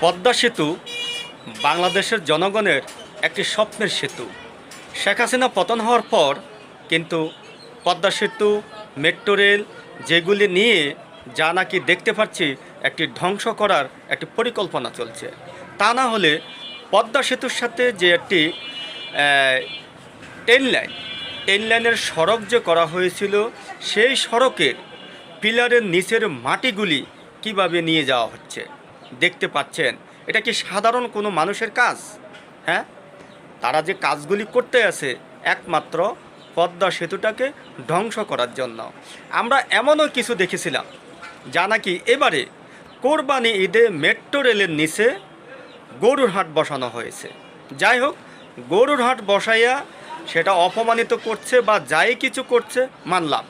পদ্মা সেতু বাংলাদেশের জনগণের একটি স্বপ্নের সেতু। শেখ হাসিনা পতন হওয়ার পর কিন্তু পদ্মা সেতু, মেট্রো রেল যেগুলি নিয়ে যা নাকি দেখতে পাচ্ছি একটি ধ্বংস করার একটি পরিকল্পনা চলছে। তা না হলে পদ্মা সেতুর সাথে যে একটি ট্রেন লাইনের সড়ক যে করা হয়েছিল, সেই সড়কের পিলারের নিচের মাটিগুলি কিভাবে নিয়ে যাওয়া হচ্ছে দেখতে পাচ্ছেন। এটা কি সাধারণ কোনো মানুষের কাজ? হ্যাঁ, তারা যে কাজগুলি করতে আছে একমাত্র পদ্মা সেতুটাকে ধ্বংস করার জন্য। আমরা এমনও কিছু দেখেছিলাম যা নাকি এবারে কোরবানি ঈদে মেট্রো রেলের নিচে গরুর হাট বসানো হয়েছে। যাই হোক, গরুর হাট বসাইয়া সেটা অপমানিত করছে বা যাই কিছু করছে মানলাম,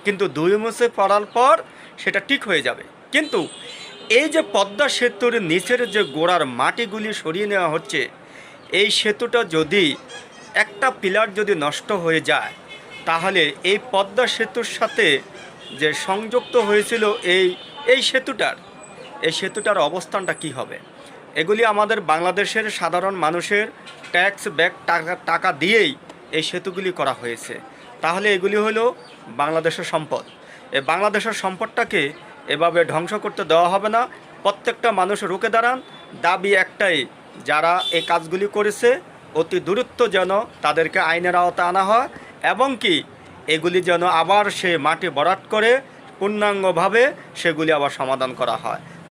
কিন্তু 2 মাসে পড়ার পর সেটা ঠিক হয়ে যাবে। কিন্তু এই যে পদ্মা সেতুর নিচের যে গোড়ার মাটিগুলি সরিয়ে নেওয়া হচ্ছে, এই সেতুটা যদি একটা পিলার যদি নষ্ট হয়ে যায়, তাহলে এই পদ্মা সেতুর সাথে যে সংযুক্ত হয়েছিল এই সেতুটার অবস্থানটা কি হবে? এগুলি আমাদের বাংলাদেশের সাধারণ মানুষের ট্যাক্স ব্যাক টাকা দিয়েই এই সেতুগুলি করা হয়েছে। তাহলে এগুলি হলো বাংলাদেশের সম্পদ। এই বাংলাদেশের সম্পদটাকে এভাবে ধ্বংস করতে দেওয়া হবে না। প্রত্যেকটা মানুষ রুখে দাঁড়ান। দাবি একটাই, যারা এই কাজগুলি করেছে অতি দ্রুত যেন তাদেরকে আইনের আওতায় আনা হয়, এবং কি এগুলি যেন আবার সে মাটি ভরাট করে পূর্ণাঙ্গভাবে সেগুলি আবার সমাধান করা হয়।